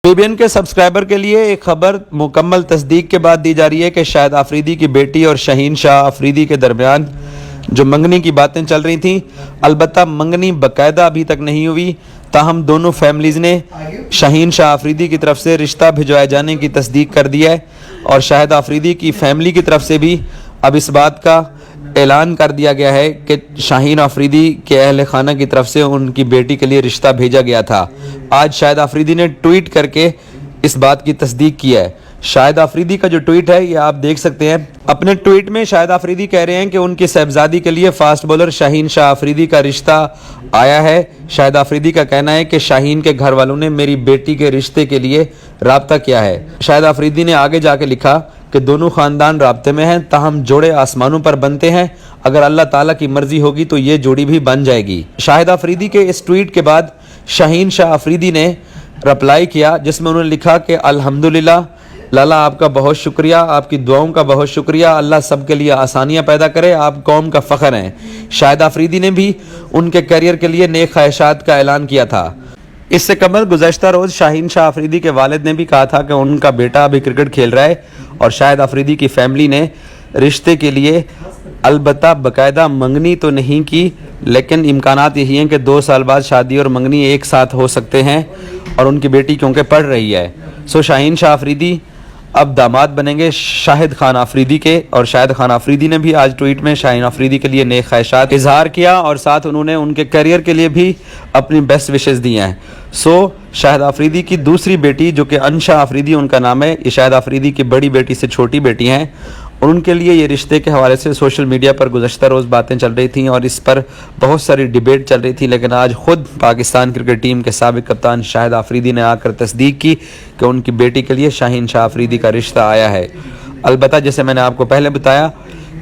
BBN کے subscriber کے لیے ایک خبر مکمل تصدیق کے بعد دی جا رہی ہے کہ شاہد آفریدی کی بیٹی اور شاہین شاہ آفریدی کے درمیان جو منگنی کی باتیں چل رہی تھیں، البتہ منگنی باقاعدہ ابھی تک نہیں ہوئی، تاہم دونوں فیملیز نے شاہین شاہ آفریدی کی طرف سے رشتہ بھجوائے جانے کی تصدیق کر دی ہے، اور شاہد آفریدی کی فیملی کی طرف سے بھی اب اس بات کا اعلان کر دیا گیا ہے کہ شاہین آفریدی کے اہل خانہ کی طرف سے ان کی بیٹی کے لیے رشتہ بھیجا گیا تھا۔ آج شاہد آفریدی نے ٹویٹ کر کے اس بات کی تصدیق کی ہے۔ شاہد آفریدی کا جو ٹویٹ ہے یہ آپ دیکھ سکتے ہیں۔ اپنے ٹویٹ میں شاہد آفریدی کہہ رہے ہیں کہ ان کی صاحبزادی کے لیے فاسٹ بولر شاہین شاہ آفریدی کا رشتہ آیا ہے۔ شاہد آفریدی کا کہنا ہے کہ شاہین کے گھر والوں نے میری بیٹی کے رشتے کے لیے رابطہ کیا ہے۔ شاہد آفریدی نے آگے جا کے لکھا کہ دونوں خاندان رابطے میں ہیں، تاہم جوڑے آسمانوں پر بنتے ہیں، اگر اللہ تعالیٰ کی مرضی ہوگی تو یہ جوڑی بھی بن جائے گی۔ شاہد آفریدی کے اس ٹویٹ کے بعد شاہین شاہ آفریدی نے رپلائی کیا، جس میں انہوں نے لکھا کہ الحمدللہ، لالا آپ کا بہت شکریہ، آپ کی دعاؤں کا بہت شکریہ، اللہ سب کے لیے آسانیاں پیدا کرے، آپ قوم کا فخر ہیں۔ شاہد آفریدی نے بھی ان کے کیریئر کے لیے نیک خواہشات کا اعلان کیا تھا۔ اس سے قبل گزشتہ روز شاہین شاہ آفریدی کے والد نے بھی کہا تھا کہ ان کا بیٹا ابھی کرکٹ کھیل رہا ہے، اور شاہد آفریدی کی فیملی نے رشتے کے لیے البتہ باقاعدہ منگنی تو نہیں کی، لیکن امکانات یہی ہیں کہ 2 سال بعد شادی اور منگنی ایک ساتھ ہو سکتے ہیں، اور ان کی بیٹی کیونکہ پڑھ رہی ہے۔ شاہین شاہ آفریدی اب داماد بنیں گے شاہد خان آفریدی کے، اور شاہد خان آفریدی نے بھی آج ٹویٹ میں شاہین آفریدی کے لیے نیک خواہشات اظہار کیا، اور ساتھ انہوں نے ان کے کیریئر کے لیے بھی اپنی بیسٹ وشز دی ہیں۔ شاہد آفریدی کی دوسری بیٹی جو کہ انشا آفریدی ان کا نام ہے، یہ شاہد آفریدی کی بڑی بیٹی سے چھوٹی بیٹی ہیں، اور ان کے لیے یہ رشتے کے حوالے سے سوشل میڈیا پر گزشتہ روز باتیں چل رہی تھیں اور اس پر بہت ساری ڈیبیٹ چل رہی تھی، لیکن آج خود پاکستان کرکٹ ٹیم کے سابق کپتان شاہد آفریدی نے آ کر تصدیق کی کہ ان کی بیٹی کے لیے شاہین شاہ آفریدی کا رشتہ آیا ہے۔ البتہ جیسے میں نے آپ کو پہلے بتایا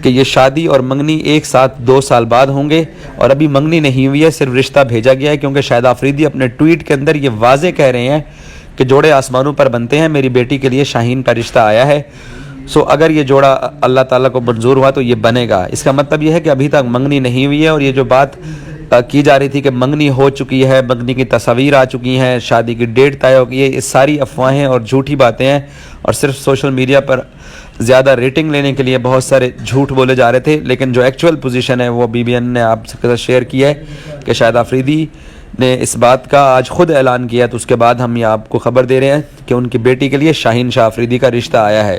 کہ یہ شادی اور منگنی ایک ساتھ 2 سال بعد ہوں گے، اور ابھی منگنی نہیں ہوئی ہے، صرف رشتہ بھیجا گیا ہے، کیونکہ شاہد آفریدی اپنے ٹویٹ کے اندر یہ واضح کہہ رہے ہیں کہ جوڑے آسمانوں پر بنتے ہیں، میری بیٹی کے لیے شاہین کا رشتہ آیا ہے۔ اگر یہ جوڑا اللہ تعالیٰ کو منظور ہوا تو یہ بنے گا۔ اس کا مطلب یہ ہے کہ ابھی تک منگنی نہیں ہوئی ہے، اور یہ جو بات کی جا رہی تھی کہ منگنی ہو چکی ہے، منگنی کی تصاویر آ چکی ہیں، شادی کی ڈیٹ طے ہو گئی ہے، یہ ساری افواہیں اور جھوٹی باتیں ہیں، اور صرف سوشل میڈیا پر زیادہ ریٹنگ لینے کے لیے بہت سارے جھوٹ بولے جا رہے تھے، لیکن جو ایکچول پوزیشن ہے وہ BBN نے آپ کے ساتھ شیئر کی ہے کہ شاہد آفریدی نے اس بات کا آج خود اعلان کیا، تو اس کے بعد ہم یہ آپ کو خبر دے رہے ہیں کہ ان کی بیٹی کے لیے شاہین شاہ آفریدی کا رشتہ آیا ہے۔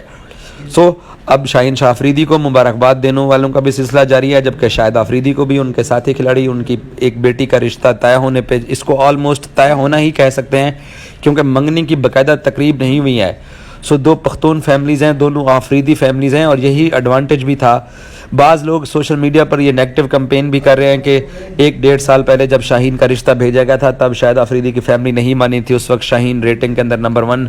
اب شاہین شاہ آفریدی کو مبارکباد دینے والوں کا بھی سلسلہ جاری ہے، جبکہ شاہد آفریدی کو بھی ان کے ساتھی کھلاڑی ان کی ایک بیٹی کا رشتہ طے ہونے پہ، اس کو آلموسٹ طے ہونا ہی کہہ سکتے ہیں، کیونکہ منگنی کی باقاعدہ تقریب نہیں ہوئی ہے۔ 2 پختون فیملیز ہیں، دونوں آفریدی فیملیز ہیں، اور یہی ایڈوانٹیج بھی تھا۔ بعض لوگ سوشل میڈیا پر یہ نیگیٹو کمپین بھی کر رہے ہیں کہ 1-1.5 سال پہلے جب شاہین کا رشتہ بھیجا گیا تھا تب شاہد آفریدی کی فیملی نہیں مانی تھی، اس وقت شاہین ریٹنگ کے اندر نمبر 1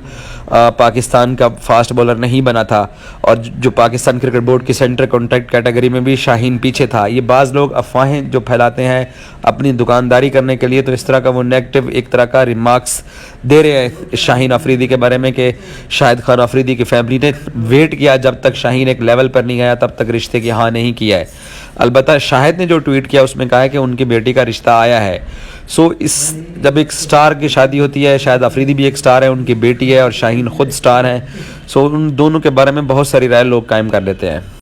پاکستان کا فاسٹ بولر نہیں بنا تھا، اور جو پاکستان کرکٹ بورڈ کی سینٹر کانٹیکٹ کیٹیگری میں بھی شاہین پیچھے تھا۔ یہ بعض لوگ افواہیں جو پھیلاتے ہیں اپنی دکانداری کرنے کے لیے، تو اس طرح کا وہ نیگیٹو ایک طرح کا ریمارکس دے رہے ہیں شاہین آفریدی کے بارے میں کہ شاہد خان آفریدی کی فیملی نے ویٹ کیا جب تک شاہین ایک لیول پر نہیں آیا تب تک رشتے کی ہاں نہیں کیا ہے۔ البتہ شاہد نے جو ٹویٹ کیا اس میں کہا ہے کہ ان کی بیٹی کا رشتہ آیا ہے۔ جب ایک سٹار کی شادی ہوتی ہے، شاہد آفریدی بھی ایک سٹار ہے، ان کی بیٹی ہے، اور شاہین خود سٹار ہیں، ان دونوں کے بارے میں بہت ساری رائے لوگ قائم کر لیتے ہیں۔